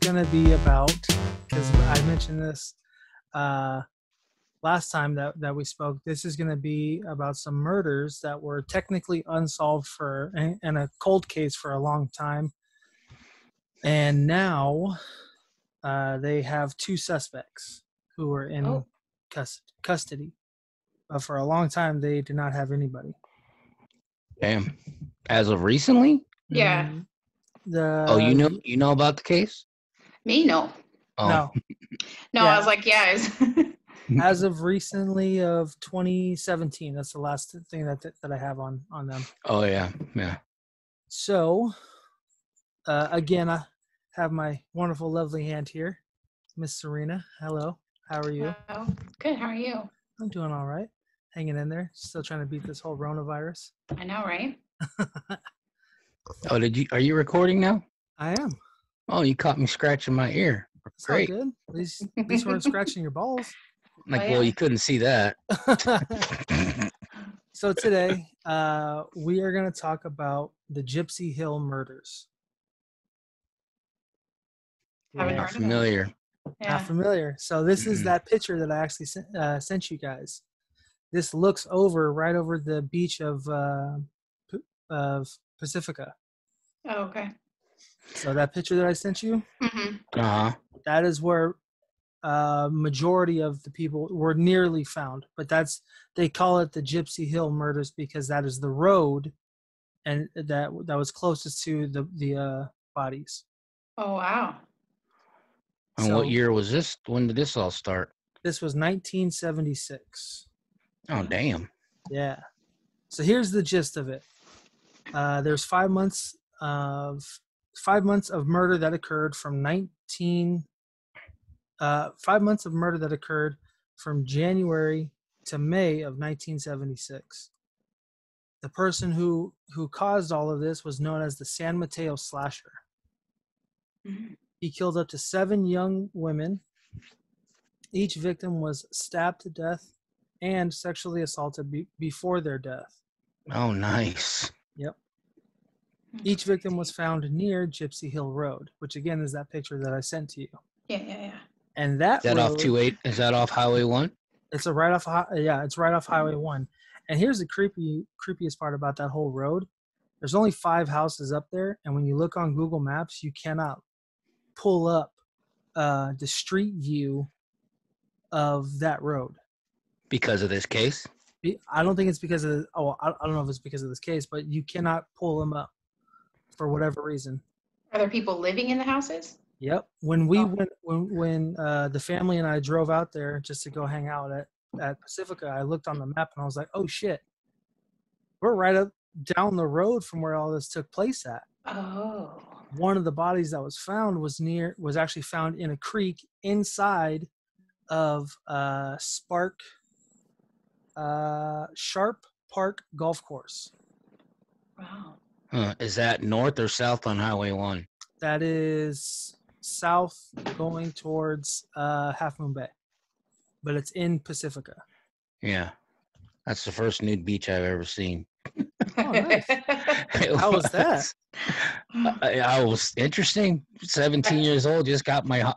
going to be about, because I mentioned this last time that we spoke, this is going to be about some murders that were technically unsolved and a cold case for a long time. And now they have two suspects who are in custody. But for a long time, they did not have anybody. Damn. As of recently? Yeah. You know about the case? Me? No. Oh. No. No, yeah. I was like, yeah. As of recently of 2017. That's the last thing that I have on them. Oh, yeah. Yeah. So, again, I have my wonderful, lovely hand here. Miss Serena. Hello. How are you? Hello. Good. How are you? I'm doing all right. Hanging in there. Still trying to beat this whole coronavirus. I know, right? Are you recording now? I am. Oh, you caught me scratching my ear. It's great. All good. At least we're scratching your balls. Well, you couldn't see that. So today, we are going to talk about the Gypsy Hill Murders. Haven't heard familiar. Not familiar. So this is that picture that I actually sent you guys. This looks right over the beach of Pacifica. Oh, okay. So that picture that I sent you, that is where majority of the people were nearly found. But they call it the Gypsy Hill Murders because that is the road, and that was closest to the bodies. Oh, wow. And what year was this? When did this all start? This was 1976. Oh, damn. Yeah. So here's the gist of it. There's 5 months of murder that occurred from 5 months of murder that occurred from January to May of 1976. The person who caused all of this was known as the San Mateo Slasher. Mm-hmm. He killed up to 7 young women. Each victim was stabbed to death and sexually assaulted before their death. Oh, nice. Yep. Each victim was found near Gypsy Hill Road, which again is that picture that I sent to you. Yeah. And that road, is that off Highway 1? It's right off Highway 1. And here's the creepiest part about that whole road. There's only 5 houses up there, and when you look on Google Maps, you cannot pull up the street view of that road. Because of this case? I don't think it's because of I don't know if it's because of this case, but you cannot pull them up for whatever reason. Are there people living in the houses? Yep. When we went, when the family and I drove out there just to go hang out at Pacifica, I looked on the map and I was like, oh shit, we're right up down the road from where all this took place at. Oh. One of the bodies that was found was actually found in a creek inside of Sharp Park Golf Course. Wow. Is that north or south on Highway 1? That is south going towards Half Moon Bay. But it's in Pacifica. Yeah. That's the first nude beach I've ever seen. Oh, nice. How was that? I was interesting. 17 years old, just got my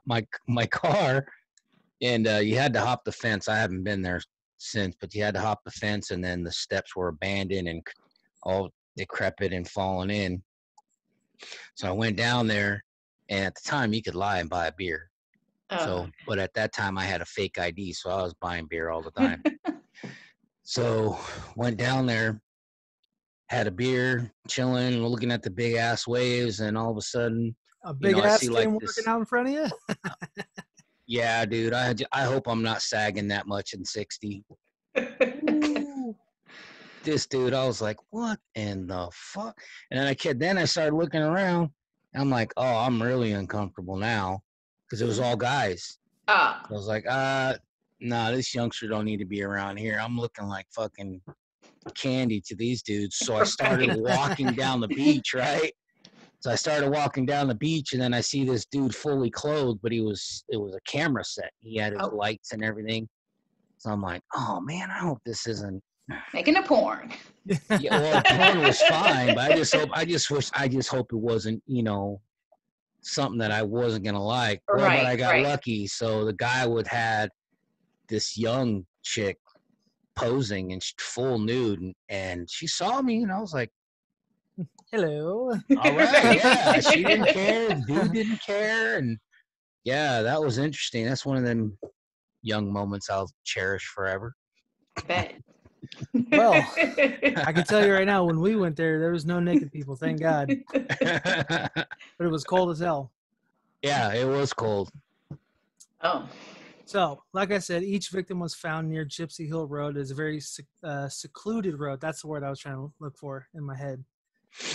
car, and you had to hop the fence. I haven't been there since, but you had to hop the fence, and then the steps were abandoned and all decrepit and fallen in. So I went down there, and at the time you could lie and buy a beer. But at that time I had a fake ID, so I was buying beer all the time. So went down there, had a beer, chilling, looking at the big ass waves, and all of a sudden a big ass came working out in front of you. Yeah, dude. I hope I'm not sagging that much in 60. This dude, I was like, what in the fuck? And then I started looking around, and I'm like, oh, I'm really uncomfortable now, because it was all guys. I was like, nah, this youngster don't need to be around here. I'm looking like fucking candy to these dudes. So I started walking down the beach, right? So I started walking down the beach, and then I see this dude fully clothed, but it was a camera set. He had his lights and everything. So I'm like, oh man, I hope this isn't making a porn. Yeah, well, the porn was fine, but I just hope it wasn't, something that I wasn't gonna like. Well, Right, but I got right. lucky. So the guy had this young chick posing and full nude, and she saw me, and I was like, Hello. all right, yeah. She didn't care. The dude didn't care, and yeah, that was interesting. That's one of them young moments I'll cherish forever. I bet. Well, I can tell you right now, when we went there was no naked people, thank God. Yeah, But it was cold as hell. it was cold. Oh. So, like I said, each victim was found near Gypsy Hill Road. It's a very secluded road. That's the word I was trying to look for in my head.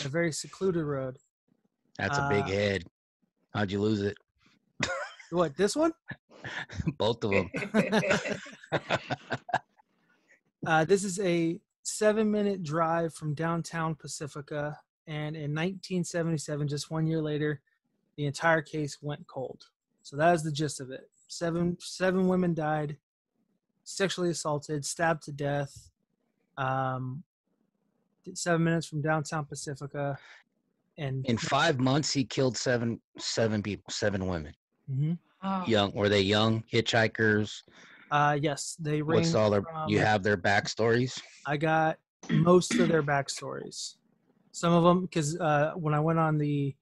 A very secluded road. That's a big head. How'd you lose it? What, this one? Both of them. This is a 7-minute drive from downtown Pacifica. And in 1977, just 1 year later, the entire case went cold. So that is the gist of it. Seven women died, sexually assaulted, stabbed to death. 7 minutes from downtown Pacifica, and In 5 months, he killed seven people, 7 women. Mm-hmm. Oh. Young, were they young hitchhikers? Yes, they What's ranged all their? from, You have their backstories. I got most of their backstories. Some of them, because when I went on the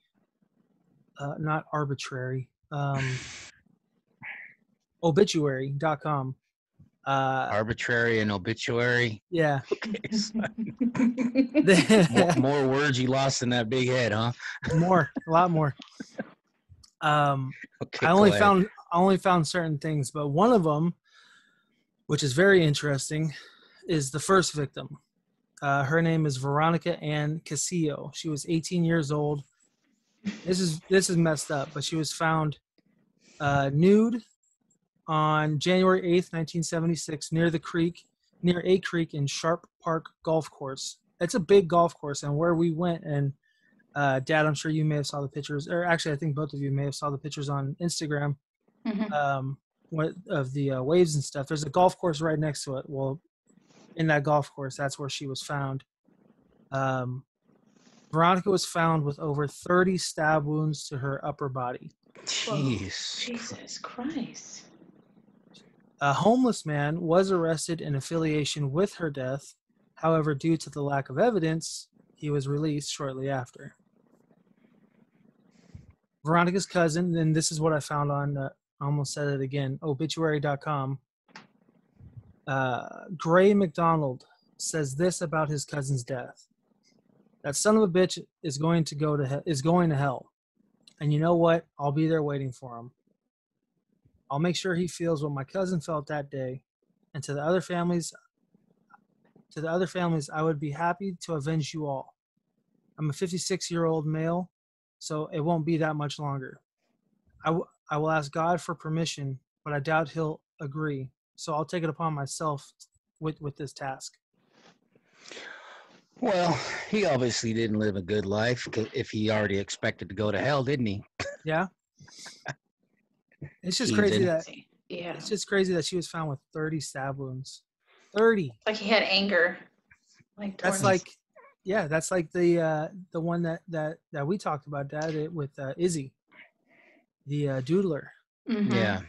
not arbitrary obituary.com. Arbitrary and obituary. Yeah. Okay. more words you lost in that big head, huh? A lot more. Okay, I only found certain things, but one of them, which is very interesting, is the first victim. Her name is Veronica Cassio. She was 18 years old. This is messed up, but she was found nude on January 8th, 1976, near a creek in Sharp Park Golf Course. It's a big golf course, and where we went, and Dad, I'm sure you may have saw the pictures, or actually I think both of you may have saw the pictures on Instagram. Mm-hmm. Of the waves and stuff. There's a golf course right next to it. Well, in that golf course, that's where she was found. Veronica was found with over 30 stab wounds to her upper body. Jeez. Jesus Christ. A homeless man was arrested in affiliation with her death. However, due to the lack of evidence, he was released shortly after. Veronica's cousin, and this is what I found on, I almost said it again, obituary.com. Gray McDonald says this about his cousin's death: that son of a bitch is going to hell, and you know what? I'll be there waiting for him. I'll make sure he feels what my cousin felt that day. And to the other families, I would be happy to avenge you all. I'm a 56-year-old male, so it won't be that much longer. I will ask God for permission, but I doubt he'll agree. So I'll take it upon myself with this task. Well, he obviously didn't live a good life if he already expected to go to hell, didn't he? Yeah. It's just Heathen. crazy that Yeah. it's just crazy that she was found with 30 stab wounds. 30. Like he had anger. That's like, yeah, that's like the one that we talked about, Dad, with Izzy, the doodler. Mm-hmm. Yeah.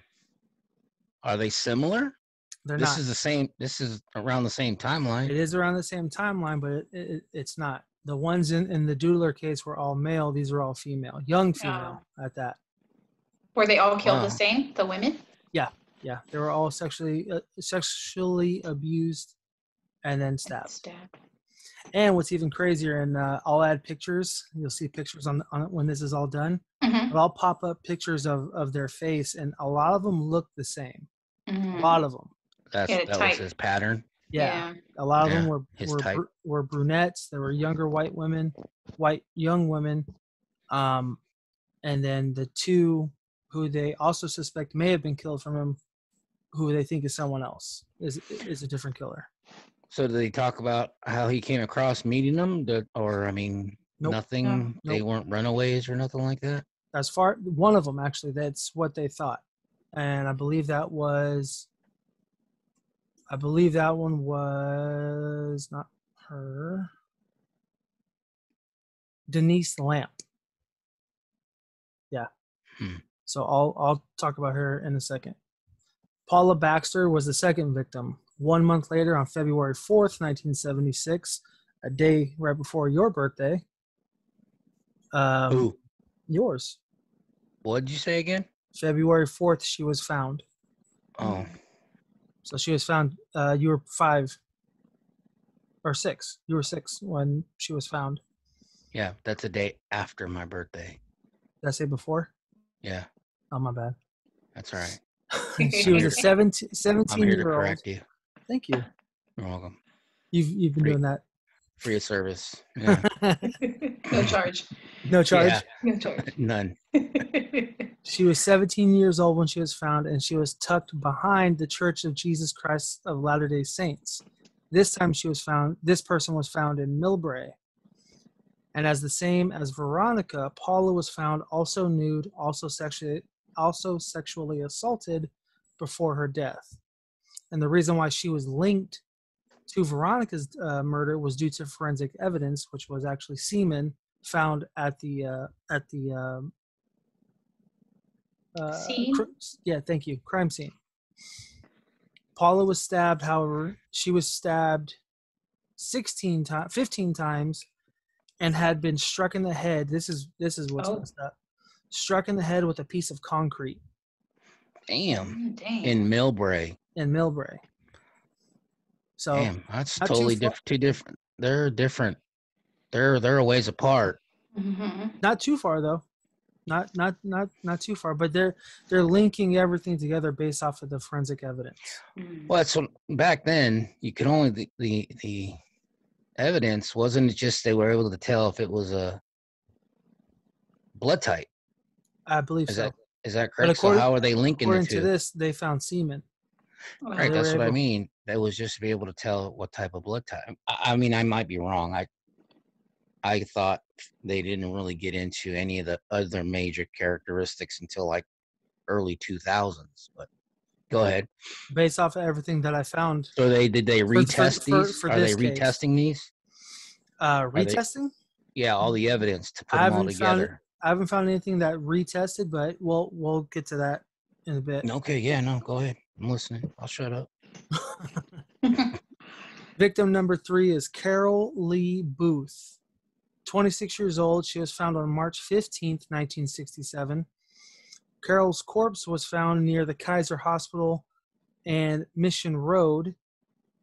Are they similar? They're this not. Is the same. This is around the same timeline. It is around the same timeline, but it's not. The ones in the doodler case were all male. These are all female, young female at that. Were they all killed the same? The women? Yeah. They were all sexually abused and then stabbed. And what's even crazier, and I'll add pictures. You'll see pictures on when this is all done. Mm-hmm. But I'll pop up pictures of their face, and a lot of them look the same. Mm-hmm. A lot of them. That was his pattern. Yeah. A lot of them were brunettes. There were younger young women. And then the two who they also suspect may have been killed from him, who they think is someone else, is a different killer. So did they talk about how he came across meeting them? Nope. Nothing? No. They weren't runaways or nothing like that? One of them, actually, that's what they thought. And I believe that one was not her. Denise Lamp. Yeah, So I'll talk about her in a second. Paula Baxter was the second victim. 1 month later, on February 4th, 1976, a day right before your birthday. Who? Yours. What did you say again? February 4th, she was found. Oh. So she was found. You were 5 or 6. You were 6 when she was found. Yeah, that's a day after my birthday. Did I say before? Yeah. Oh, my bad. That's all right. She was a 17-year-old. I'm here to correct you. Thank you. You're welcome. You've been doing that. Free of service. Yeah. No charge. No charge? Yeah. No charge. None. She was 17 years old when she was found, and she was tucked behind the Church of Jesus Christ of Latter-day Saints. This time this person was found in Millbrae. And as the same as Veronica, Paula was found also nude, also sexually assaulted before her death. And the reason why she was linked to Veronica's murder was due to forensic evidence, which was actually semen found at the Scene? Thank you, crime scene. Paula was stabbed. However, she was stabbed 15 times, and had been struck in the head. This is what's messed up. Struck in the head with a piece of concrete. Damn. Dang. In Millbrae. So damn, that's totally different. Two different. They're different. They're a ways apart. Mm-hmm. Not too far though. Not too far. But they're linking everything together based off of the forensic evidence. Well, so back then you could only the evidence wasn't it just they were able to tell if it was a blood type. I believe so. Is that correct? So how are they linking the two? According to this, they found semen. Right, that's what I mean. That was just to be able to tell what type of blood type. I mean, I might be wrong. I thought they didn't really get into any of the other major characteristics until like early 2000s. But go ahead. Based off of everything that I found. So did they retest these? Are they retesting these? Retesting? Yeah, all the evidence to put them all together. I haven't found anything that retested, but we'll get to that in a bit. Okay, yeah, no, go ahead. I'm listening. I'll shut up. Victim number 3 is Carol Lee Booth. 26 years old. She was found on March 15th, 1967. Carol's corpse was found near the Kaiser Hospital and Mission Road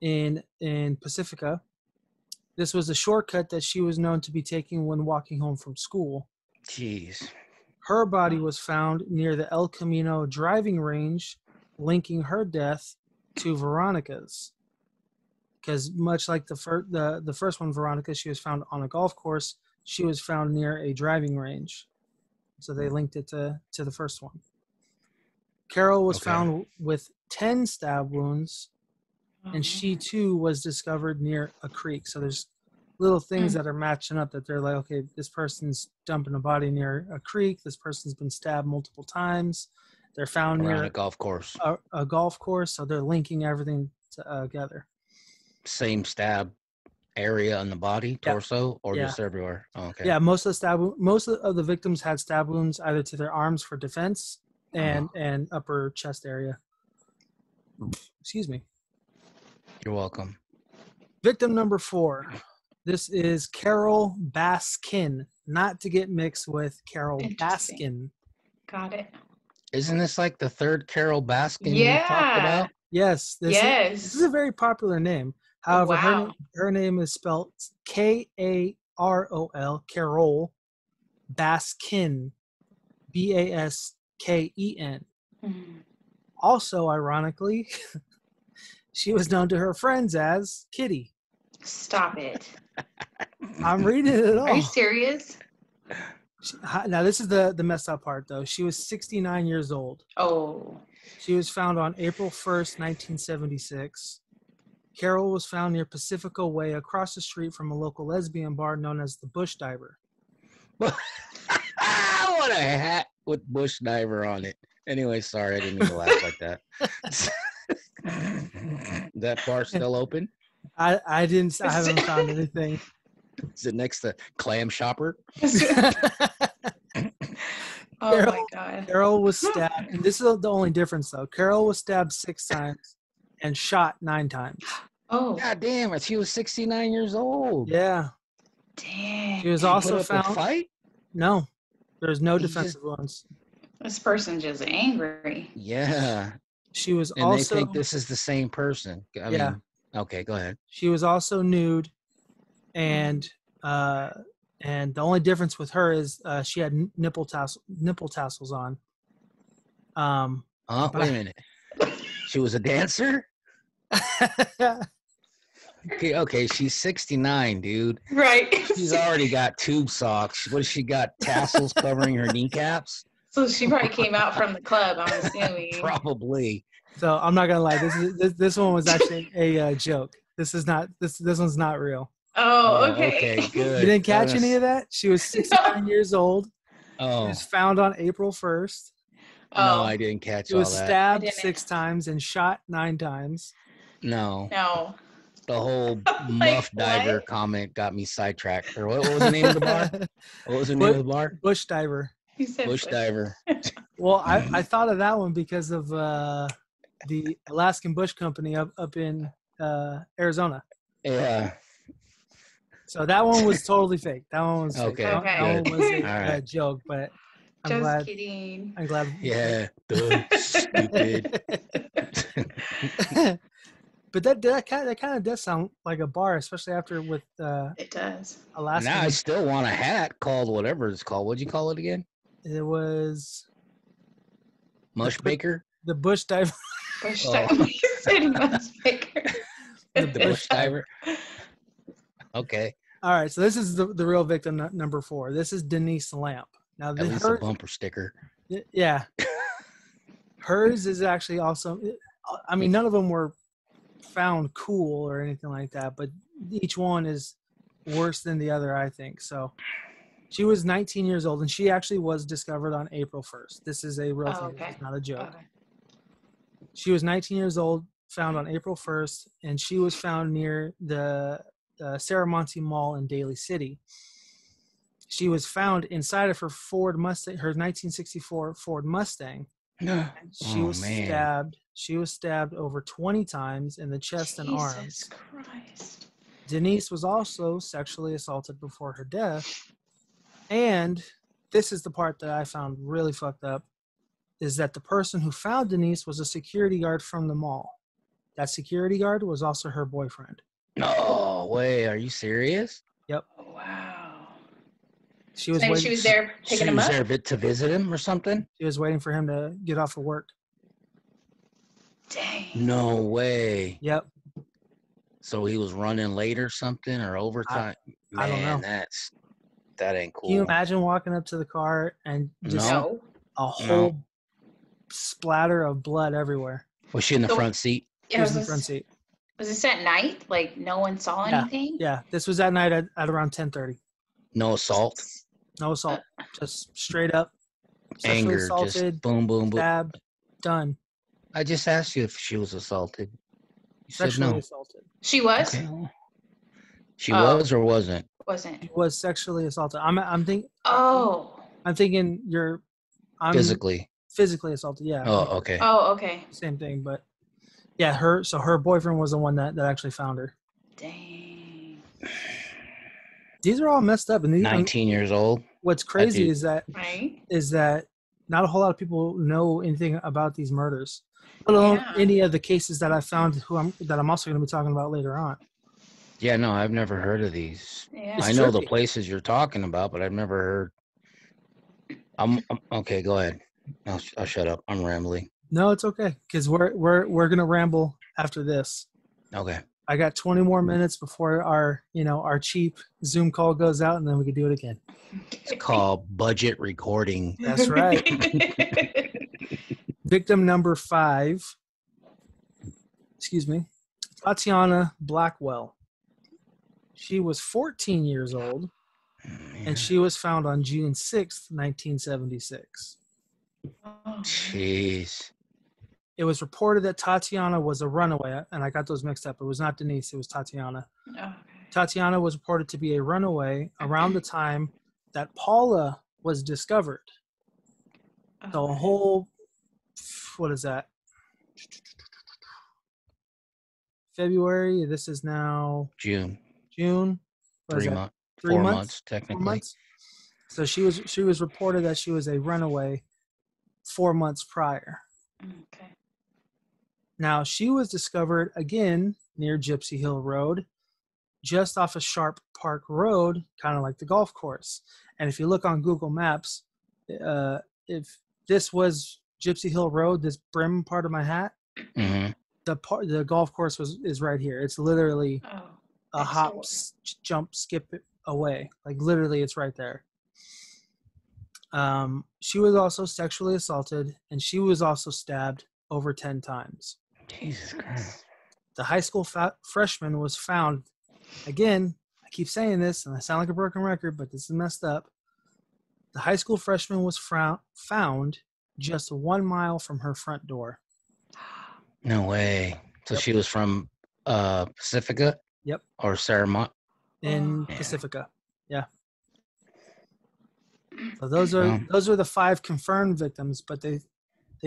in Pacifica. This was a shortcut that she was known to be taking when walking home from school. Jeez. Her body was found near the El Camino driving range, linking her death to Veronica's. Because much like the first one, Veronica, she was found on a golf course. She was found near a driving range. So they linked it to the first one. Carol was found with 10 stab wounds, and she too was discovered near a creek. So there's little things that are matching up that they're like, okay, this person's dumping a body near a creek. This person's been stabbed multiple times. They're found near a golf course. A golf course. So they're linking everything together. Same stab area on the body, torso, or just everywhere? Oh, okay. Yeah, most of the victims had stab wounds either to their arms for defense and upper chest area. Excuse me. You're welcome. Victim number 4. This is Carol Baskin, not to get mixed with Carol Baskin. Got it. Isn't this like the third Carol Baskin you talked about? Yes. This is a very popular name. However, her name is spelled Karol, Carol Baskin, Basken. Also, ironically, she was known to her friends as Kitty. Stop it. I'm reading it all. Are you serious? Now, this is the messed up part, though. She was 69 years old. Oh. She was found on April 1st, 1976. Carol was found near Pacifica Way across the street from a local lesbian bar known as the Bush Diver. What a hat with Bush Diver on it. Anyway, sorry, I didn't mean to laugh like that. That bar still open? I haven't found anything. Is it next to Clam Shopper? Oh my God. Carol was stabbed, and this is the only difference though. Carol was stabbed 6 times and shot 9 times. Oh, God damn it. She was 69 years old. Yeah. dang. She was Put also up a found. fight? No, there's no He just- defensive wounds. This person's just angry. Yeah. She was And they also think this is the same person. I Yeah. mean, okay, go ahead. she was also nude, and the only difference with her is she had nipple tassels on. Wait a minute. She was a dancer? Okay, she's 69, dude. Right. She's already got tube socks. What has she got? Tassels covering her kneecaps? So she probably came out from the club, I'm assuming. Probably. So I'm not gonna lie. This one was actually a joke. This is not this one's not real. Oh, okay. Okay, good. You didn't catch any of that? She was 69 years old. She Oh, was found on April 1st. no, I didn't catch She all was that. stabbed didn't. 6 times and shot 9 times. No. No. The whole Like, muff diver what? comment got me siditracked. Or what was the name of the bar? What was the name of the bar? Bush diver. You said Bush diver. Well, I thought of that one because of the Alaskan Bush Company up in Arizona. Yeah. So that one was totally fake. That one was fake. Okay, That one good. was a All right. joke, but I'm Just glad. kidding. I'm glad. Yeah. Duh, stupid. But that kind of does sound like a bar, especially after with It does. Alaska. Now I still want a hat called whatever it's called. What'd you call it again? It was Mush Baker? the Bush diver. Bush Oh. diver. You said much bigger. The Bush Diver? Okay. All right, so this is the real victim, number 4. This is Denise Lamp. Now, At least a bumper sticker. yeah, hers is actually also. I mean, none of them were found cool or anything like that, but each one is worse than the other, I think. So, she was 19 years old, and she actually was discovered on April 1st. This is a real thing. Okay. This is not a joke. Okay. She was 19 years old, found on April 1st, and she was found near the Saramonte Mall in Daly City. She was found inside of her Ford Mustang, her 1964 Ford Mustang. And she was stabbed. She was stabbed over 20 times in the chest and arms. Jesus Christ. Denise was also sexually assaulted before her death. And this is the part that I found really fucked up, is that the person who found Denise was a security guard from the mall. That security guard was also her boyfriend. No way. Are you serious? Oh, wow. She was So waiting, she was there She picking him was up? there to visit him or something? she was waiting for him to get off of work. Dang. No way. Yep. So he was running late or something or overtime? I don't know. That ain't cool. Can you imagine walking up to the car and just No. a whole splatter of blood everywhere? Was she in the So- front seat? She Yeah, was in the front seat. was this at night? Like, no one saw Yeah. anything? Yeah, this was at night at around 10:30. No assault? No assault, just straight up sexually Anger, assaulted, just boom, boom, boom. stabbed, done. I just asked you if she was assaulted. You said Sexually no. assaulted. She was? Okay. She Oh. was or wasn't? Wasn't. She was sexually assaulted. I'm thinking I'm Physically. physically assaulted. Yeah. Oh, okay. Oh, okay. Same thing, but yeah, her boyfriend was the one that actually found her. Dang. These are all messed up, and these, 19 years old. what's crazy dude- Right? is that not a whole lot of people know anything about these murders, let alone Yeah. any of the cases that I found that I'm also going to be talking about later on. Yeah, no, I've never heard of these. Yeah. It's I know the trippy. places you're talking about, but I've never heard. I'm okay. Go ahead. I'll shut up. I'm rambling. No, it's okay, because we're gonna ramble after this. Okay. I got 20 more minutes before our cheap Zoom call goes out, and then we can do it again. It's called budget recording. That's right. Victim number 5. Excuse me, Tatyana Blackwell. She was 14 years old, and she was found on June 6th, 1976. Jeez. It was reported that Tatyana was a runaway, and I got those mixed up. It was not Denise, it was Tatyana. Okay. Tatyana was reported to be a runaway around the time that Paula was discovered. So a whole, what is that? February. This is now June. What is 3 that? months. 3 4 months? months, technically. 4 months. So she was reported that she was a runaway 4 months prior. Okay. Now she was discovered again near Gypsy Hill Road, just off of Sharp Park Road, kind of like the golf course. And if you look on Google Maps, if this was Gypsy Hill Road, this brim part of my hat, Mm-hmm. the golf course is right here. It's literally a hop, jump, skip away. Like literally, it's right there. She was also sexually assaulted, and she was also stabbed over 10 times. Jesus Christ. The high school freshman was found, again, I keep saying this, and I sound like a broken record, but this is messed up. The high school freshman was found just 1 mile from her front door. No way. So Yep. she was from Pacifica? Yep. Or Sarah In Yeah. Pacifica. Yeah. So those are the 5 confirmed victims, but they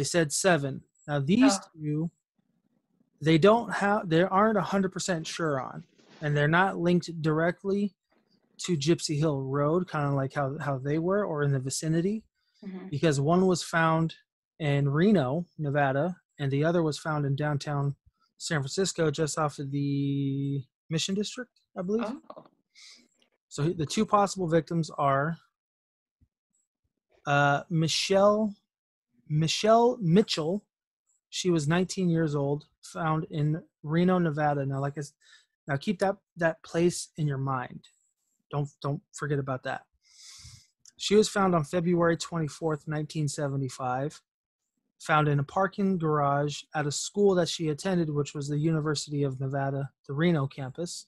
said 7. Now these two, they aren't 100% sure on, and they're not linked directly to Gypsy Hill Road, kind of like how they were, or in the vicinity, because one was found in Reno, Nevada, and the other was found in downtown San Francisco, just off of the Mission District, I believe. Oh. So the 2 possible victims are Michelle Mitchell. She was 19 years old, found in Reno, Nevada. Now keep that place in your mind. Don't forget about that. She was found on February 24th, 1975, found in a parking garage at a school that she attended, which was the University of Nevada, the Reno campus.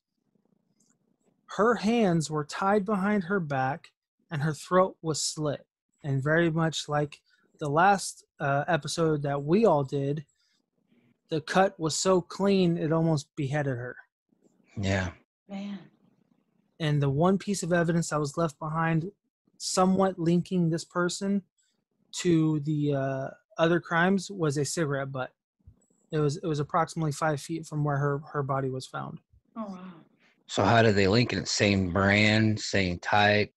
Her hands were tied behind her back, and her throat was slit. And very much like the last episode that we all did, the cut was so clean it almost beheaded her. Yeah. Man. And the one piece of evidence that was left behind, somewhat linking this person to the other crimes, was a cigarette butt. It was approximately 5 feet from where her body was found. Oh wow. So how do they link it? Same brand, same type,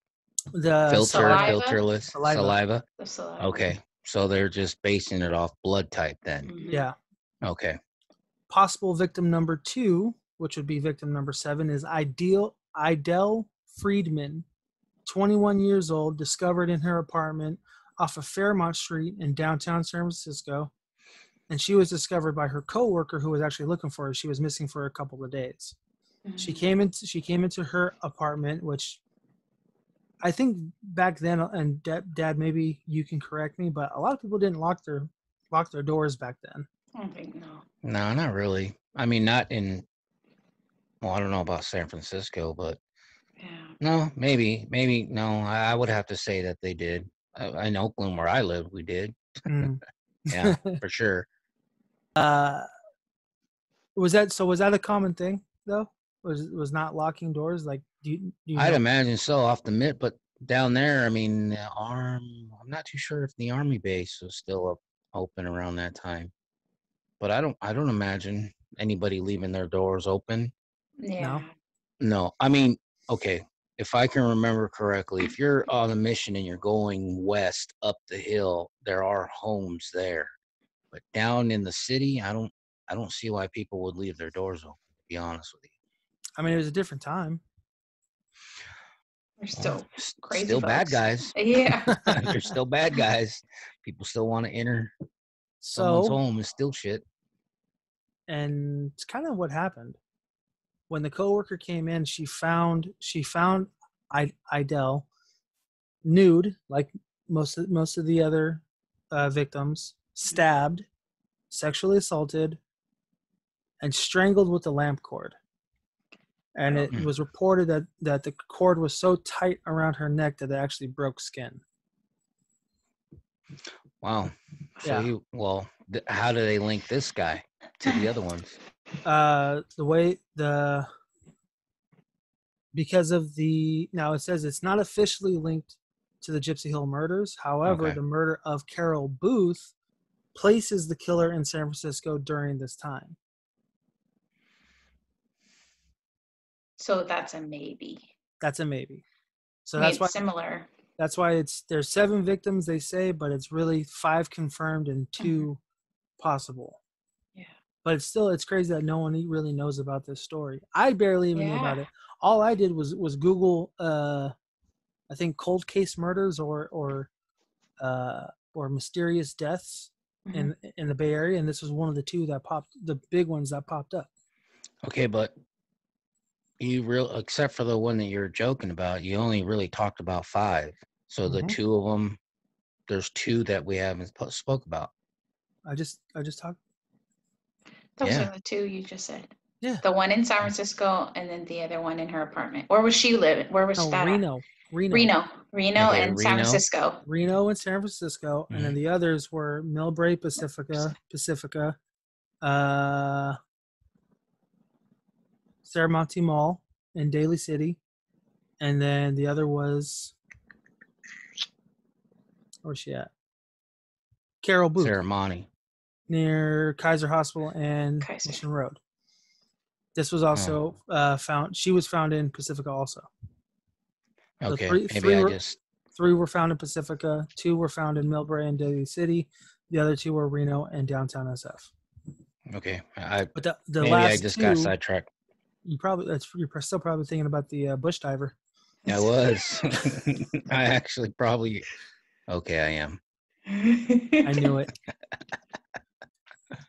The filterless, saliva. The saliva. Okay, so they're just basing it off blood type then. Mhm. Yeah. Okay. Possible victim number 2, which would be victim number 7, is Idelle Friedman, 21 years old, discovered in her apartment off of Fairmont Street in downtown San Francisco. And she was discovered by her coworker who was actually looking for her. She was missing for a couple of days. She came into her apartment, which I think back then, and Dad, maybe you can correct me, but a lot of people didn't lock their doors back then. I don't think no. No, not really. I mean, not in. Well, I don't know about San Francisco, but Yeah. no, maybe no. I would have to say that they did. In Oakland, where I live, we did. Yeah, for sure. Was that a common thing though? Was not locking doors? Like, do you I'd know? imagine so off the mitt, but down there, I mean, I'm not too sure if the army base was still open around that time. But I don't imagine anybody leaving their doors open. Yeah. No, I mean, okay, if I can remember correctly, if you're on a mission and you're going west up the hill, there are homes there. But down in the city, I don't see why people would leave their doors open, to be honest with you. I mean, it was a different time. They're still crazy. Still folks. bad guys. Yeah. They're still bad guys. People still want to enter someone's home and steal shit. And it's kind of what happened. When the coworker came in, she found Idelle nude, like most of the other victims, stabbed, sexually assaulted, and strangled with a lamp cord. And it was reported that the cord was so tight around her neck that it actually broke skin. Wow. So how do they link this guy to the other ones? Because of now it says it's not officially linked to the Gypsy Hill murders. However, Okay. the murder of Carol Booth places the killer in San Francisco during this time. So that's a maybe. That's a maybe. So I mean, that's why it's similar. that's why there's 7 victims, they say, but it's really 5 confirmed and 2 possible. Yeah. But it's crazy that no one really knows about this story. I barely even knew about Yeah. it. All I did was Google I think cold case murders or mysterious deaths Mhm. in the Bay Area, and this was one of the big ones that popped up. Okay, but except for the one that you're joking about, you only really talked about 5. So the Mhm. 2 of them, there's 2 that we haven't spoke about. I just talked. Those Yeah. are the 2 you just said. Yeah. The one in San Francisco and then the other one in her apartment. Where was she living? Where was No, that? Reno. Reno Okay, and San Reno. Francisco. Reno and San Francisco, and then the others were Millbrae, Pacifica, Serramonte Mall in Daly City, and then the other was where's she at? Carol Booth Ceremony. near Kaiser Hospital and Kaiser. Mission Road. This was also found. She was found in Pacifica also. So Okay, maybe three were found in Pacifica, 2 were found in Millbrae and Daly City. The other 2 were Reno and downtown SF. Okay, But the maybe last I just 2, got sidetracked. you're still probably thinking about the bush diver. I was. I actually probably. Okay, I am. I knew it.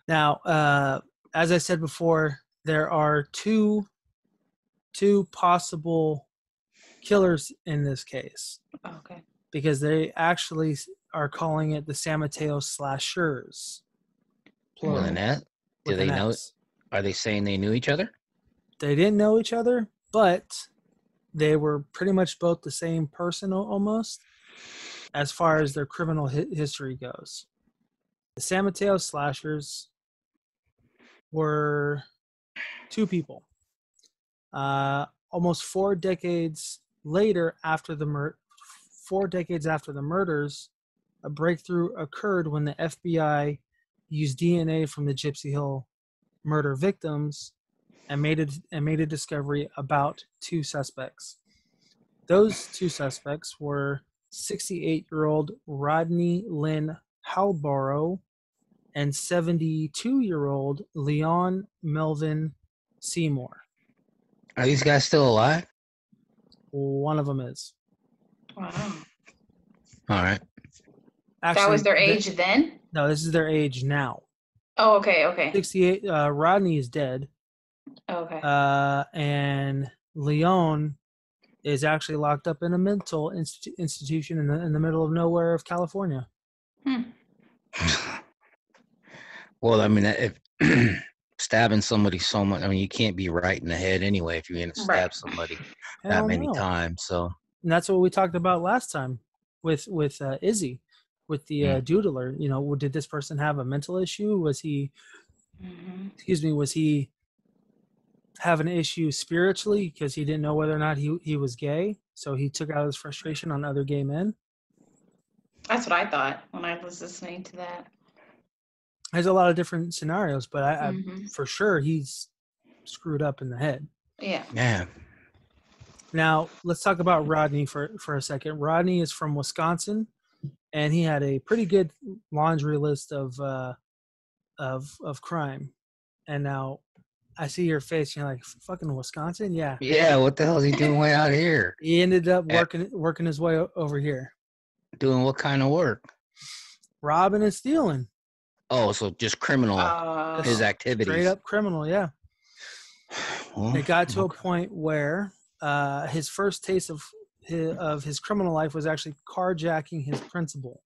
Now, as I said before, there are two possible killers in this case Okay. because they actually are calling it the San Mateo Slashers. With Plural. an S? Do With they an know? S. Are they saying they knew each other? They didn't know each other, but they were pretty much both the same person almost as far as their criminal history goes. The San Mateo Slashers were 2 people. Almost 4 decades later, after the 4 decades after the murders, a breakthrough occurred when the FBI used DNA from the Gypsy Hill murder victims and made a discovery about 2 suspects. Those 2 suspects were 68-year-old Rodney Lynn Halborough and 72-year-old Leon Melvin Seymour. Are these guys still alive? One of them is. Wow. All right. Actually, That was their age then? No, this is their age now. Oh, okay. 68. Rodney is dead. Okay. And Leon is actually locked up in a mental institution in the middle of nowhere of California. Well, I mean, if stabbing somebody so much, I mean, you can't be right in the head anyway if you're going to stab somebody that many times. So, and that's what we talked about last time with Izzy, with the doodler. You know, did this person have a mental issue? Was he, was he have an issue spiritually because he didn't know whether or not he was gay? So he took out his frustration on other gay men. That's what I thought when I was listening to that. There's a lot of different scenarios, but I for sure he's screwed up in the head. Yeah. Now let's talk about Rodney for a second. Rodney is from Wisconsin, and he had a pretty good laundry list of crime. And now I see your face, and you're like, "Fucking Wisconsin, yeah." Yeah. What the hell is he doing way out here? He ended up working his way over here. Doing what kind of work? Robbing and stealing. Oh, so just criminal, his activities. Straight up criminal, yeah. Well, it got to a point where his first taste of his criminal life was actually carjacking his principal.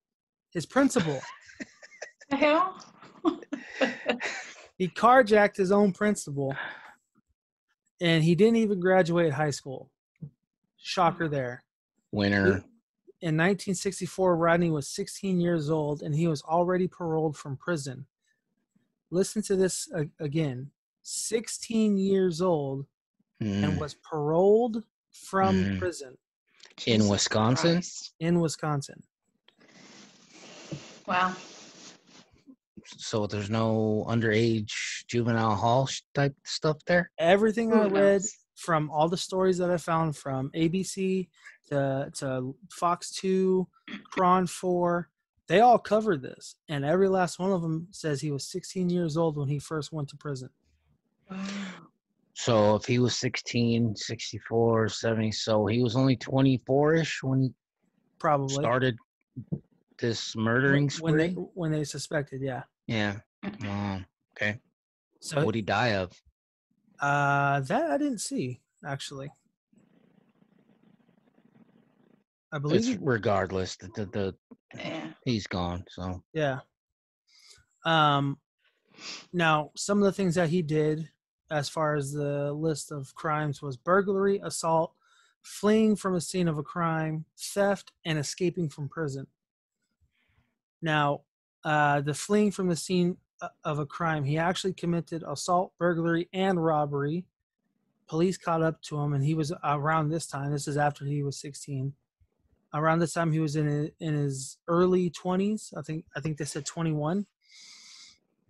His principal. The hell? He carjacked his own principal, and he didn't even graduate high school. Shocker there. Winner. In 1964, Rodney was 16 years old, and he was already paroled from prison. Listen to this again. 16 years old and was paroled from prison. In Jesus Wisconsin? Christ. in Wisconsin. Wow. So there's no underage juvenile hall type stuff there? Everything I Who read knows? from all the stories that I found from ABC to Fox 2, Prawn 4, they all covered this. And every last one of them says he was 16 years old when he first went to prison. Wow. So if he was 16, 64, 70, so he was only 24-ish when he Probably. started this murdering spree? when they suspected, yeah. Yeah. Okay. So What'd he die of? that I didn't see, actually. I believe It's regardless. The Yeah. he's gone. So yeah. Now, some of the things that he did as far as the list of crimes was burglary, assault, fleeing from a scene of a crime, theft, and escaping from prison. Now, the fleeing from the scene of a crime, he actually committed assault, burglary, and robbery. Police caught up to him, and he was around this time. This is after he was 16. Around this time, he was in his early 20s. I think they said 21.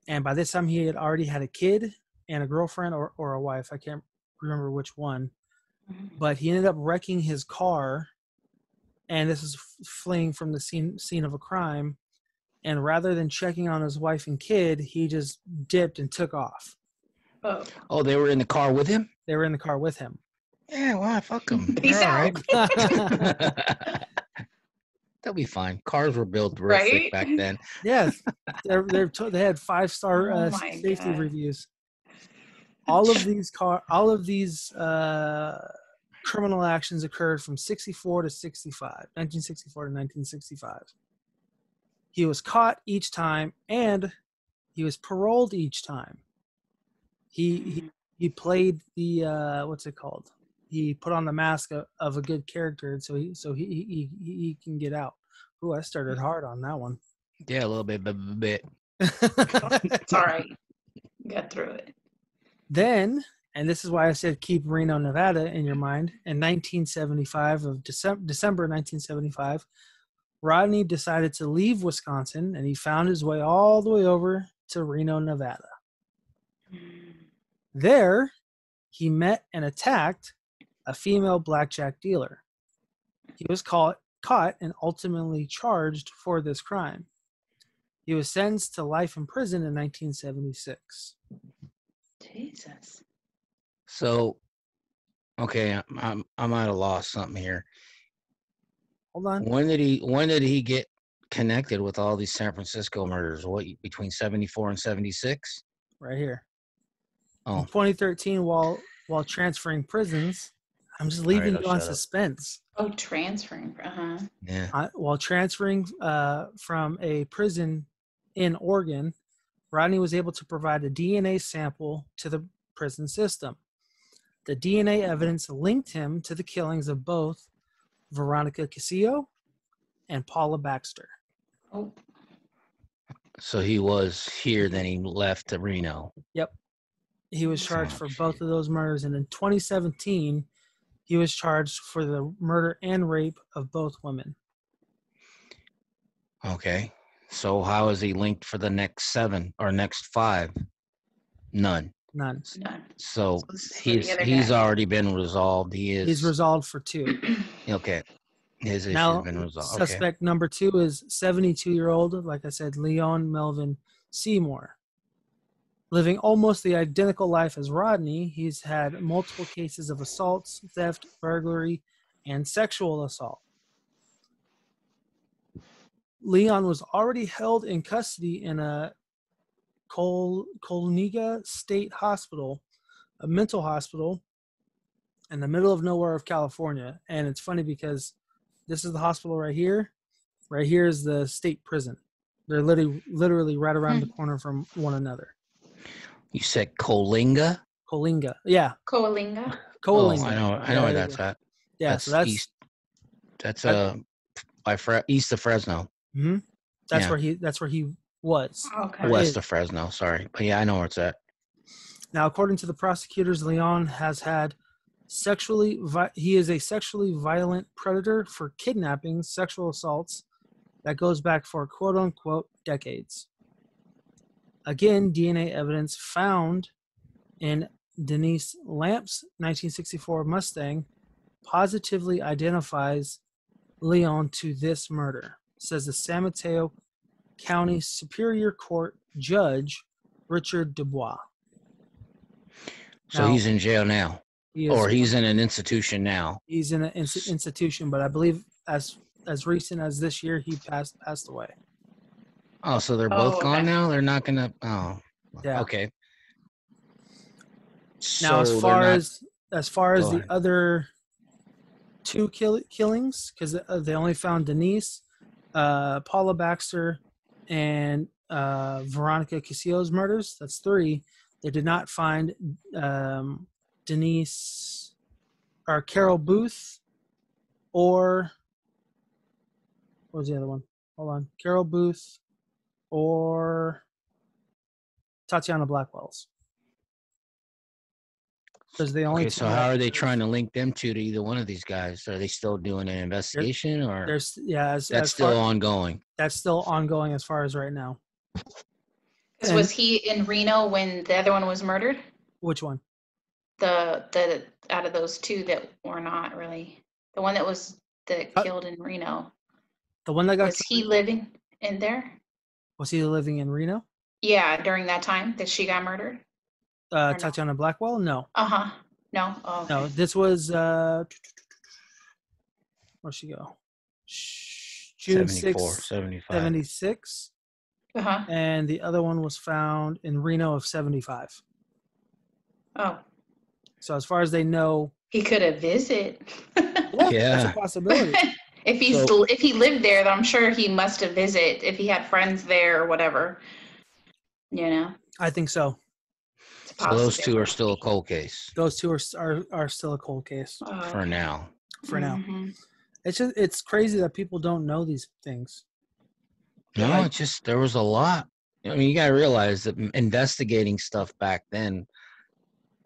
And by this time, he had already had a kid and a girlfriend or a wife. I can't remember which one. But he ended up wrecking his car, and this is fleeing from the scene of a crime. And rather than checking on his wife and kid, he just dipped and took off. Oh. they were in the car with him? They were in the car with him. Yeah, well, fuck them. Peace out. They'll be fine. Cars were built real thick Right? back then. Yes, they had 5-star Oh my safety God. reviews. All of these criminal actions occurred from 1964 to 1965. He was caught each time, and he was paroled each time. He played the what's it called? He put on the mask of a good character, so he can get out. Ooh, I started hard on that one. Yeah, a little bit. It's all right. Got through it. Then, and this is why I said keep Reno, Nevada in your mind. In 1975, of December 1975, Rodney decided to leave Wisconsin, and he found his way all the way over to Reno, Nevada. There, he met and attacked a female blackjack dealer. He was caught and ultimately charged for this crime. He was sentenced to life in prison in 1976. Jesus. So, okay, I might have lost something here. Hold on. When did he get connected with all these San Francisco murders? What, between 74 and 76? Right here. Oh, In 2013, while transferring prisons, I'm just leaving I'll you on shut up. suspense. Oh, transferring. yeah. While transferring from a prison in Oregon, Rodney was able to provide a DNA sample to the prison system. The DNA evidence linked him to the killings of both Veronica Cassio and Paula Baxter. Oh. So he was here, then he left to Reno. Yep. He was charged for both of those murders, and in 2017, he was charged for the murder and rape of both women. Okay. So how is he linked for the next 7 or next 5? None. None. So this is for the other he's guy. already been resolved. He's resolved for 2. Okay. His issue's Now, been resolved. suspect number 2 is 72-year-old, like I said, Leon Melvin Seymour. Living almost the identical life as Rodney, he's had multiple cases of assaults, theft, burglary, and sexual assault. Leon was already held in custody in a Colniga State Hospital, a mental hospital in the middle of nowhere of California. And it's funny because this is the hospital right here. Right here is the state prison. They're literally right around the corner from one another. You said Coalinga? Coalinga. Yeah. Coalinga. Coalinga. Oh, I know where that's at. Yeah, that's so that's east. That's east of Fresno. Mm-hmm. That's Yeah. where he was. Okay. West of Fresno, sorry. But yeah, I know where it's at. Now, according to the prosecutors, Leon has had he is a sexually violent predator for kidnappings, sexual assaults that goes back for quote unquote decades. Again, DNA evidence found in Denise Lamp's 1964 Mustang positively identifies Leon to this murder, says the San Mateo County Superior Court Judge Richard Dubois. So he's in jail now, or he's in an institution now. He's in an institution, but I believe as recent as this year, he passed away. Oh, so they're both gone now? They're not going to... Oh, yeah. Okay. Now, So as far as the other two killings, because they only found Denise, Paula Baxter, and Veronica Cassio's murders. That's 3. They did not find Denise or Carol Booth, or what was the other one? Hold on, Carol Booth or Tatyana Blackwell's. Because they only. Okay, so how are they trying to link them to either one of these guys? Are they still doing an investigation, or that's still ongoing? That's still ongoing as far as right now. Was he in Reno when the other one was murdered? Which one? The out of those 2 that were not really the one that was killed in Reno. The one that got was he living in there? Was he living in Reno? Yeah, during that time that she got murdered. Tatyana Blackwell? No. No. Oh, okay. No. This was where'd she go? June 6th, 76. And the other one was found in Reno of 75. Oh. So as far as they know, he could have visited. That's a possibility. If he lived there, then I'm sure he must have visited if he had friends there or whatever. You know. I think so. So those 2 are still a cold case. Those 2 are still a cold case for now. It's crazy that people don't know these things. No, it's just there was a lot. I mean, you gotta realize that investigating stuff back then,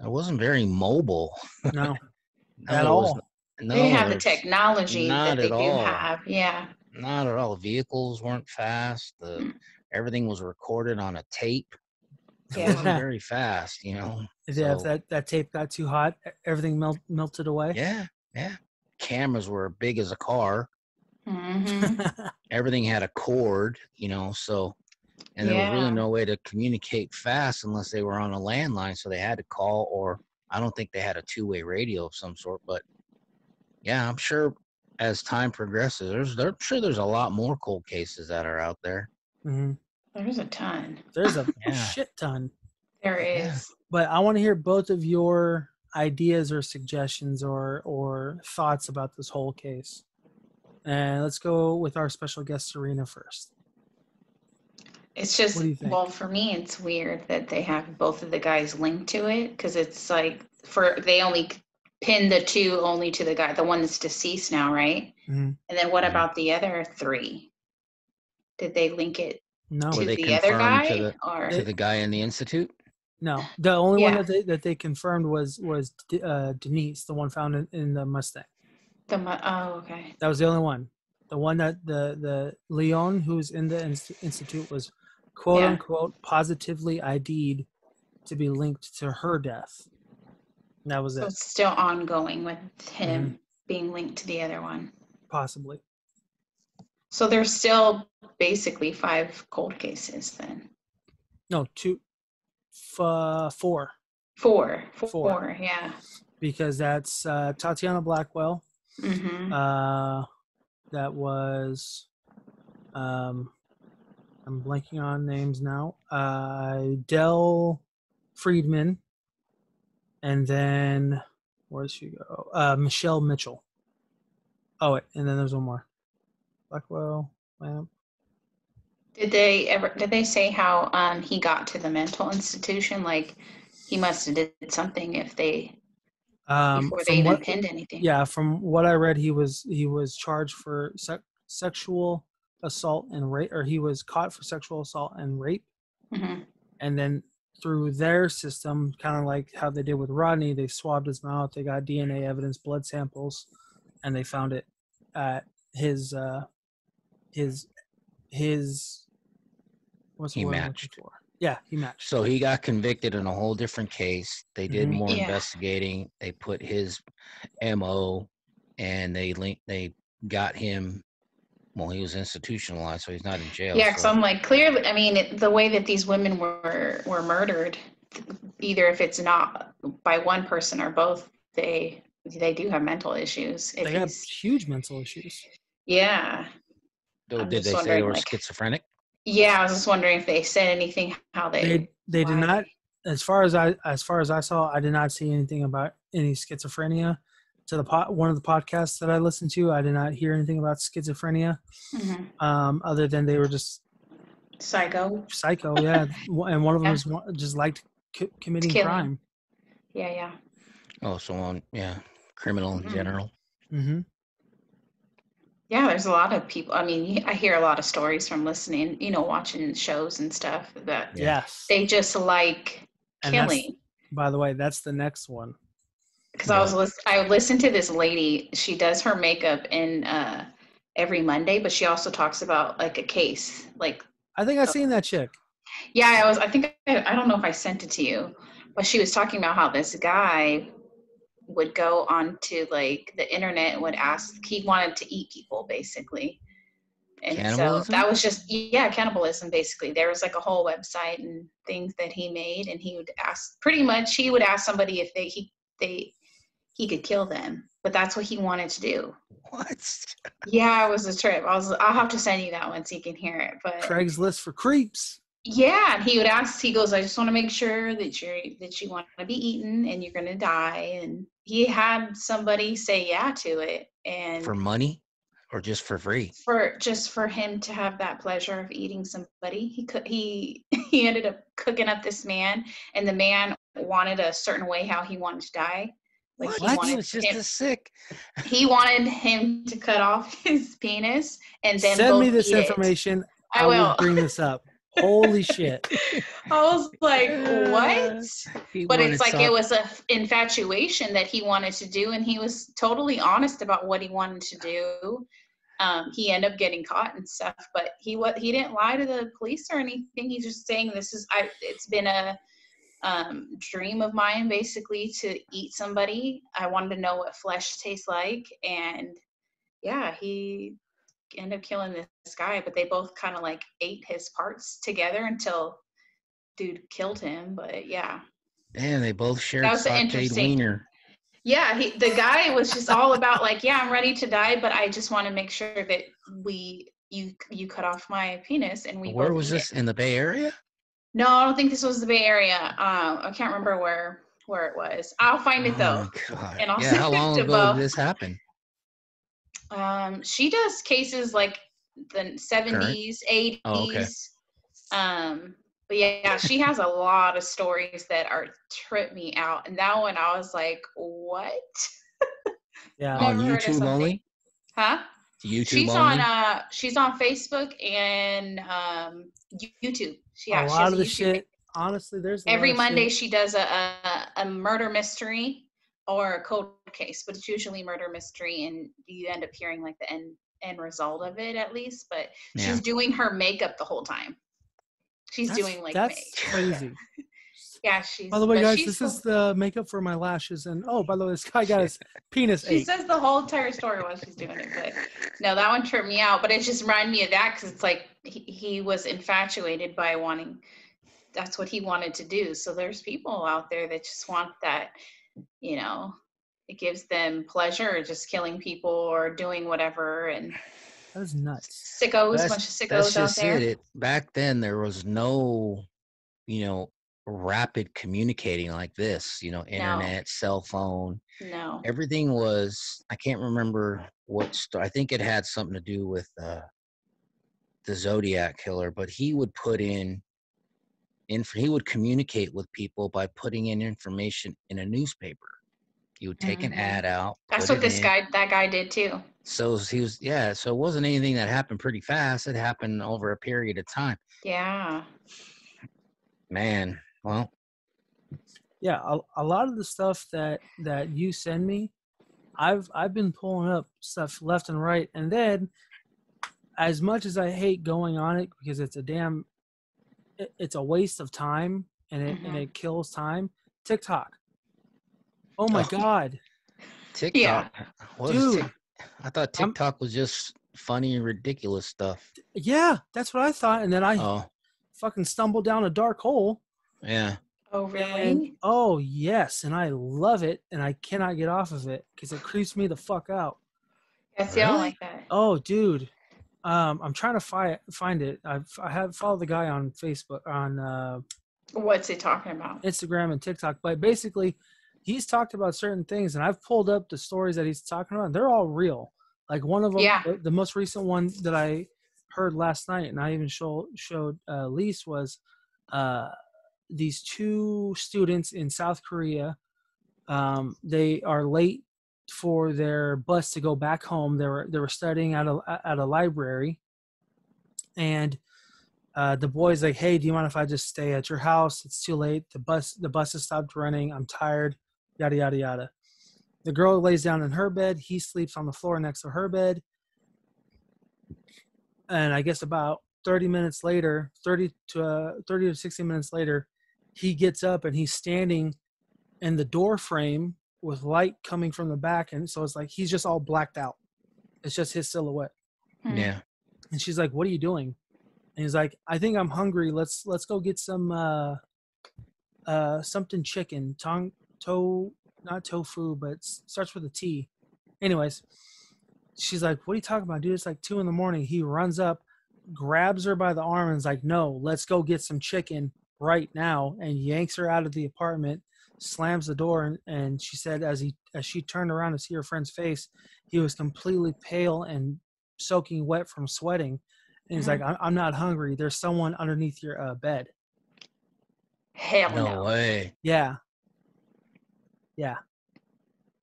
it wasn't very mobile. No, at all. They didn't have the technology that they do have. Yeah. Not at all. Vehicles weren't fast. Everything was recorded on a tape. It wasn't very fast, you know. Yeah, if that tape got too hot, everything melted away. Yeah. Cameras were big as a car. Mm-hmm. Everything had a cord, you know, and there was really no way to communicate fast unless they were on a landline, so they had to call, or I don't think they had a 2-way radio of some sort, but yeah, I'm sure as time progresses, I'm sure there's a lot more cold cases that are out there. Mm-hmm. There's a ton. There's a shit ton. There is. But I want to hear both of your ideas or suggestions or thoughts about this whole case. And let's go with our special guest, Serena, first. It's just, well, for me, it's weird that they have both of the guys linked to it, because it's like they only pin the 2 only to the one that's deceased now, right? Mm-hmm. And then what about the other 3? Did they link it to they the other guy to the guy in the institute? No, the only one that they confirmed was Denise, the one found in the Mustang. Okay. That was the only one. The one that the Leon, who's in the institute, was quote unquote positively ID'd to be linked to her death. And that was it. So it's still ongoing with him being linked to the other one. Possibly. So there's still basically 5 cold cases then. No, 4. 4, yeah. Because that's Tatyana Blackwell. Mm-hmm. That was, I'm blanking on names now. Idelle Friedman, and then where did she go? Michelle Mitchell. Oh wait, and then there's one more. Blackwell, Lamp. Did they say how he got to the mental institution? Like he must have did something if they. Before they even pinned anything. Yeah, from what I read, he was charged for sexual assault and rape, or he was caught for sexual assault and rape. Mm-hmm. And then through their system, kind of like how they did with Rodney. They swabbed his mouth. They got DNA evidence, blood samples, and they found it at his what's the He word I'm matched. looking for? Yeah, he matched. So he got convicted in a whole different case. They did more Yeah. investigating. They put his MO, and they got him. Well, he was institutionalized, so he's not in jail. Yeah, because I'm like, clearly, I mean, the way that these women were murdered, either if it's not by one person or both, they do have mental issues. They have huge mental issues. Yeah. Did they say they were schizophrenic? Yeah, I was just wondering if they said anything, how they did not. As far as I saw, I did not see anything about any schizophrenia. To one of the podcasts that I listened to, I did not hear anything about schizophrenia. Mm-hmm. Other than they were just psycho, yeah, and one of them was just liked committing crime. Yeah. Oh, so criminal in general. Mm-hmm. Yeah, there's a lot of people. I mean, I hear a lot of stories from listening, watching shows and stuff that they just like killing. By the way, that's the next one. Because I listened to this lady. She does her makeup in every Monday, but she also talks about like a case. Like I think I've seen that chick. Yeah, I don't know if I sent it to you, but she was talking about how this guy would go onto like the internet and would ask, he wanted to eat people basically. And cannibalism? So that was just, cannibalism basically. There was like a whole website and things that he made, and he would ask, pretty much he would ask somebody if he could kill them, but that's what he wanted to do. What? Yeah, it was a trip. I'll have to send you that one so you can hear it. But Craigslist for creeps. Yeah, and he would ask. He goes, "I just want to make sure that you want to be eaten and you're going to die." And he had somebody say yeah to it, and for money, or just for free? For him to have that pleasure of eating somebody. He ended up cooking up this man, and the man wanted a certain way how he wanted to die. Like he was just as sick. He wanted him to cut off his penis and then send me this information. I will bring this up. Holy shit. I was like, what? But it's like it was a infatuation that he wanted to do, and he was totally honest about what he wanted to do. He ended up getting caught and stuff, but he didn't lie to the police or anything. He's just saying it's been a dream of mine basically to eat somebody. I wanted to know what flesh tastes like, and he ended up killing this guy, but they both kind of like ate his parts together until dude killed him. But yeah, damn, they both shared sauteed wiener. Yeah, the guy was just all about like, I'm ready to die, but I just want to make sure that you cut off my penis, and where was this in the Bay Area? No, I don't think this was the Bay Area. I can't remember where it was. I'll find it though. God. And I'll how long ago did this happen? She does cases like the 70s, 80s. Oh, okay. But yeah, she has a lot of stories that trip me out. And that one, I was like, what? Yeah. On YouTube only? Huh? YouTube only? She's on Facebook and YouTube. A lot of the shit. Honestly, there's every Monday she does a murder mystery or a cold case, but it's usually murder mystery, and you end up hearing like the end result of it at least. But she's doing her makeup the whole time. That's crazy. Yeah, she's. By the way, guys, this is the makeup for my lashes, and by the way, this guy got his penis. She says the whole entire story while she's doing it, but no, that one tripped me out. But it just reminded me of that because it's like he was infatuated by wanting. That's what he wanted to do. So there's people out there that just want that. It gives them pleasure, just killing people or doing whatever, and that is nuts. A bunch of sickos out there. Back then, there was no, rapid communicating like this. Internet, cell phone. No. Everything was. I can't remember I think it had something to do with the Zodiac killer, but he would put in. He would communicate with people by putting in information in a newspaper. He would take an ad out. That's what that guy did too. So he was, so it wasn't anything that happened pretty fast. It happened over a period of time. Yeah. Man, Well, yeah, a lot of the stuff that you send me, I've been pulling up stuff left and right, and then as much as I hate going on it because it's a waste of time and it kills time. TikTok. Oh my God. TikTok. Yeah. Dude. I thought TikTok was just funny and ridiculous stuff. Yeah, that's what I thought. And then I fucking stumbled down a dark hole. Yeah. Oh, really? And, oh, yes. And I love it. And I cannot get off of it because it creeps me the fuck out. Yes, really? I don't like that. Oh, dude. I'm trying to find it. I have followed the guy on Facebook on what's he talking about? Instagram and TikTok. But basically, he's talked about certain things, and I've pulled up the stories that he's talking about. And they're all real. Like one of them, the most recent one that I heard last night, and I even showed Lise was these two students in South Korea. They are late for their bus to go back home. They were studying at a library, and the boy's like, "Hey, do you mind if I just stay at your house? It's too late. The bus has stopped running. I'm tired. Yada yada yada." The girl lays down in her bed. He sleeps on the floor next to her bed. And I guess about 30 to 60 minutes later, he gets up and he's standing in the door frame with light coming from the back. And so it's like he's just all blacked out. It's just his silhouette. Yeah. And she's like, "What are you doing?" And he's like, "I think I'm hungry. Let's go get some something chicken. Not tofu, but starts with a T." Anyways, she's like, "What are you talking about, dude? It's like 2 a.m. He runs up, grabs her by the arm, and is like, "No, let's go get some chicken right now," and yanks her out of the apartment, slams the door, and she said as she turned around to see her friend's face, he was completely pale and soaking wet from sweating. And he's like, I'm not hungry. There's someone underneath your bed." Hell no way. Yeah. Yeah.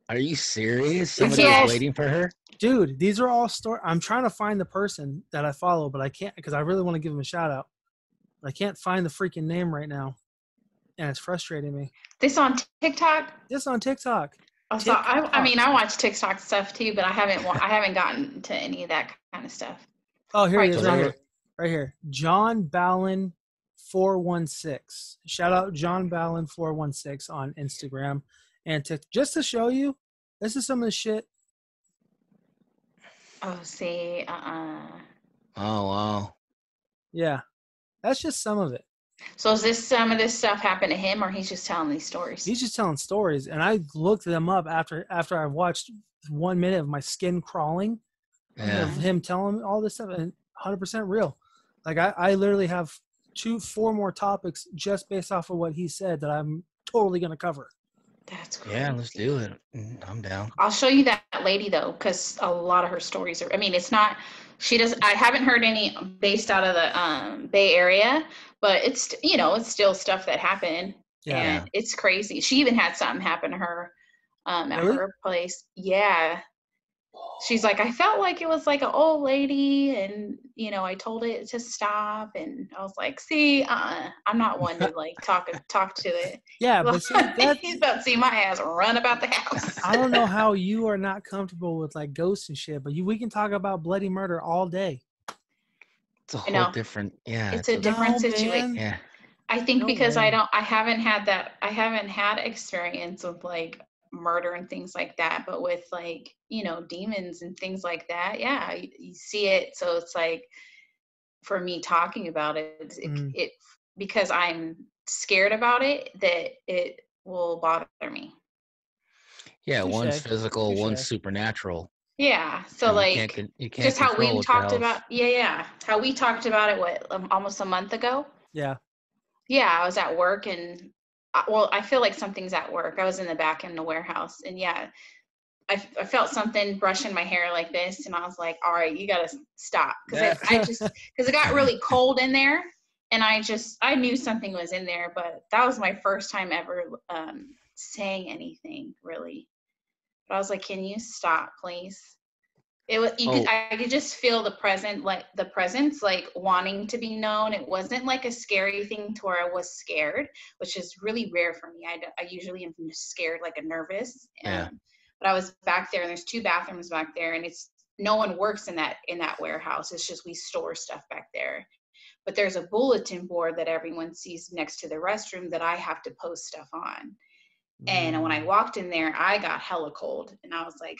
Are you serious? Somebody was waiting for her? Dude, these are all stories. I'm trying to find the person that I follow, but I can't because I really want to give him a shout out. But I can't find the freaking name right now. And it's frustrating me. This on TikTok? This on TikTok. Oh, so I mean, I watch TikTok stuff too, but I haven't gotten to any of that kind of stuff. Oh, here he is right here. John Ballin 416. Shout out John Ballin 416 on Instagram. And just to show you, this is some of the shit. Oh, see, Oh, wow. Yeah, that's just some of it. So is this some of this stuff happened to him, or he's just telling these stories? He's just telling stories, and I looked them up after I watched 1 minute of my skin crawling of him telling me all this stuff, and 100% real. Like I literally have 4 more topics just based off of what he said that I'm totally gonna cover. That's crazy. Yeah, let's do it. I'm down. I'll show you that lady though, because a lot of her stories are. I mean, it's not. I haven't heard any based out of the Bay Area, but it's it's still stuff that happened, and it's crazy. She even had something happen to her at her place. Yeah. She's like, I felt like it was like an old lady, and I told it to stop, and I was like, see, I'm not one to like talk to it. Yeah, but see, he's about to see my ass run about the house. I don't know how you are not comfortable with like ghosts and shit, but we can talk about bloody murder all day. It's a whole different, It's a different situation. Yeah. I think because I haven't had experience with like murder and things like that, but with like demons and things like that, you see it. So it's like, for me talking about it, because I'm scared about it, that it will bother me. Yeah, one's physical, one's supernatural. Yeah, so like you can't just how we talked about how we talked about it almost a month ago. Yeah, I was at work, and I feel like something's at work. I was in the back in the warehouse, and I felt something brushing my hair like this, and I was like, all right, you gotta stop, because it got really cold in there, and I knew something was in there, but that was my first time ever saying anything really. But I was like, can you stop, please? It was I could just feel the presence, like wanting to be known. It wasn't like a scary thing to where I was scared, which is really rare for me. I usually am scared, like a nervous. Yeah. But I was back there, and there's 2 bathrooms back there, and no one works in that warehouse. It's just we store stuff back there. But there's a bulletin board that everyone sees next to the restroom that I have to post stuff on. And when I walked in there, I got hella cold, and I was like,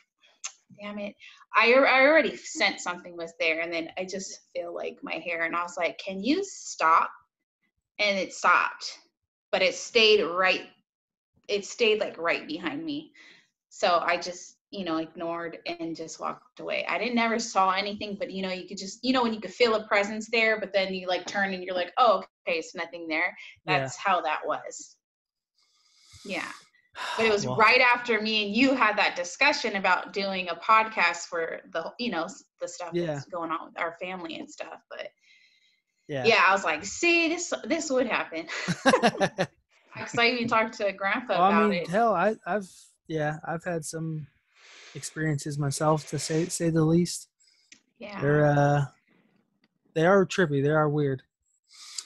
damn it. I already sensed something was there, and then I just feel like my hair, and I was like, can you stop? And it stopped, but it stayed like right behind me. So I just, ignored and just walked away. I never saw anything, but you could just, when you could feel a presence there, but then you like turn and you're like, oh, okay, it's nothing there. That's how that was. Yeah. But it was right after me and you had that discussion about doing a podcast for the stuff that's going on with our family and stuff. But I was like, see, this would happen. Because I even talked to Grandpa about it. Hell, I've had some experiences myself, to say the least. Yeah. They are trippy. They are weird.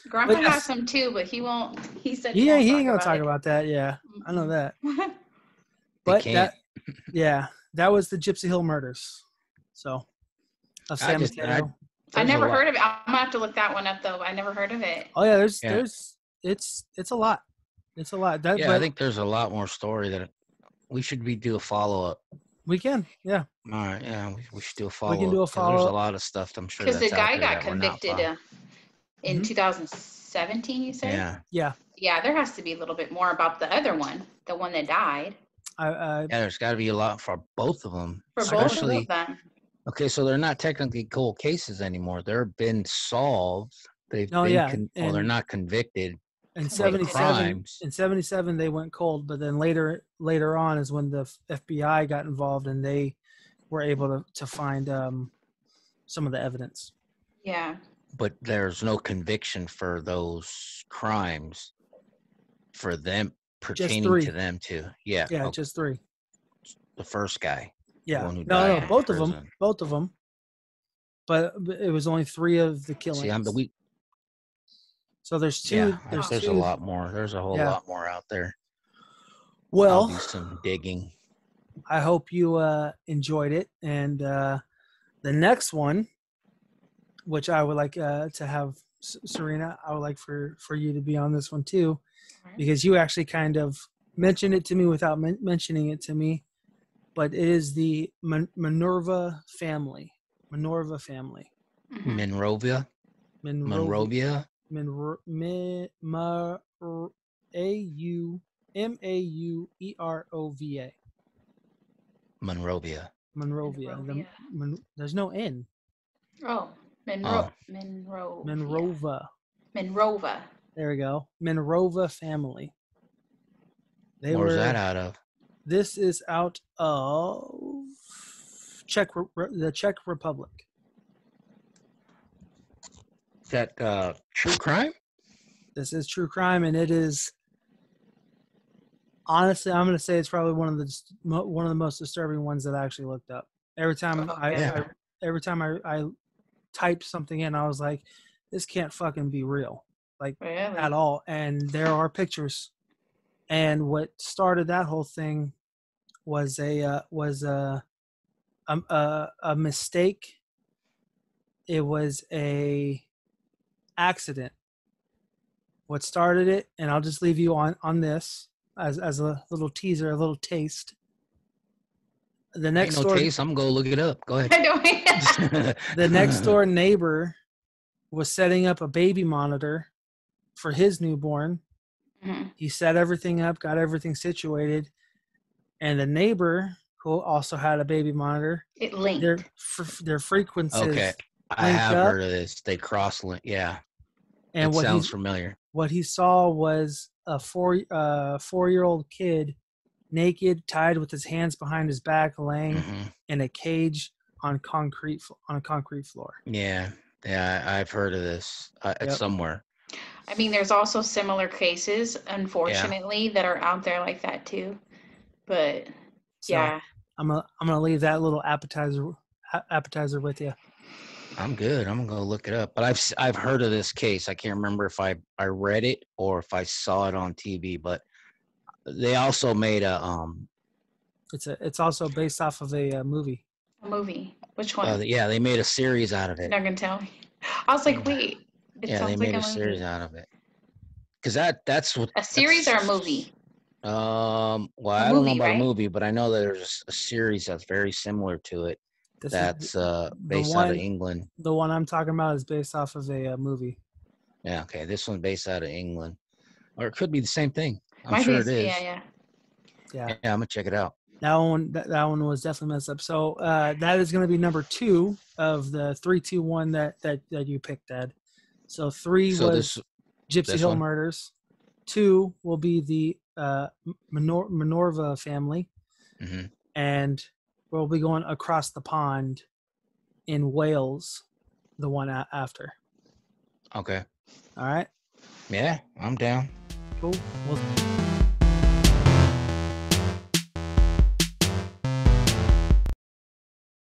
Grandpa has some too, but he won't. He said he ain't gonna talk about that. Yeah, I know that. But that was the Gypsy Hill Murders. So, of San Mateo. I never heard of it. I'm gonna have to look that one up though. I never heard of it. Oh yeah, there's it's a lot. It's a lot. I think there's a lot more story that we should do a follow up. We can, yeah. All right, yeah, we should do a follow up. We can do a follow up. There's a lot of stuff I'm sure. Because the guy got convicted in 2017. You said? Yeah. Yeah, there has to be a little bit more about the other one, the one that died. There's got to be a lot for both of them. Both of them. Okay, so they're not technically cold cases anymore. They've been solved. They're not convicted. In 77, they went cold, but then later on is when the FBI got involved and they were able to find some of the evidence. Yeah. But there's no conviction for those crimes for them pertaining to them too. Yeah. Yeah, just 3. The first guy. Yeah. No, both of them. But it was only 3 of the killings. See, I'm the weak. So there's 2. Yeah, there's a lot more. There's a whole lot more out there. Well, I'll do some digging. I hope you enjoyed it. And the next one, which I would like to have, Serena, I would like for you to be on this one too, because you actually kind of mentioned it to me without mentioning it to me. But it is the Monrovia family. Monrovia. Aumerova. Monrovia. There's no N. Oh, Monrovia. There we go. Monrovia family. Where's that out of? This is out of the Czech Republic. Is that true crime? This is true crime, and it is. Honestly, I'm going to say it's probably one of the most disturbing ones that I actually looked up. Every time I typed something in, I was like, "This can't fucking be real, at all." And there are pictures. And what started that whole thing was a mistake. It was a accident. What started it, and I'll just leave you on this as a little teaser, a little taste. The next door taste. I'm gonna go look it up. Go ahead. The next door neighbor was setting up a baby monitor for his newborn. Mm-hmm. He set everything up, got everything situated, and the neighbor, who also had a baby monitor, it linked their frequencies. Okay, I have heard of this. They cross-link. Yeah, and it sounds familiar. What he saw was a 4-year-old kid, naked, tied with his hands behind his back, laying in a cage on a concrete floor. Yeah, I've heard of this. It's somewhere. I mean, there's also similar cases, unfortunately, that are out there like that too. But I'm gonna leave that little appetizer appetizer with you. I'm good. I'm gonna go look it up. But I've heard of this case. I can't remember if I read it or if I saw it on TV. But they also made a It's also based off of a movie. A movie. Which one? Yeah, they made a series out of it. You're not gonna tell me. I was like, wait. Yeah, they made a series out of it. Because that's what a series or a movie. Well, I don't know about a movie, but I know there's a series that's very similar to it. That's based out of England. The one I'm talking about is based off of a movie. Yeah, okay. This one's based out of England. Or it could be the same thing. I'm sure it is. Yeah, I'm gonna check it out. That one was definitely messed up. So that is gonna be number 2 of the 3, 2, 1 that you picked, Ed. So 3 was Gypsy Hill Murders. 2 will be the Minorva family. Mm-hmm. And we'll be going across the pond in Wales, the one after. Okay. All right. Yeah, I'm down. Cool. Well,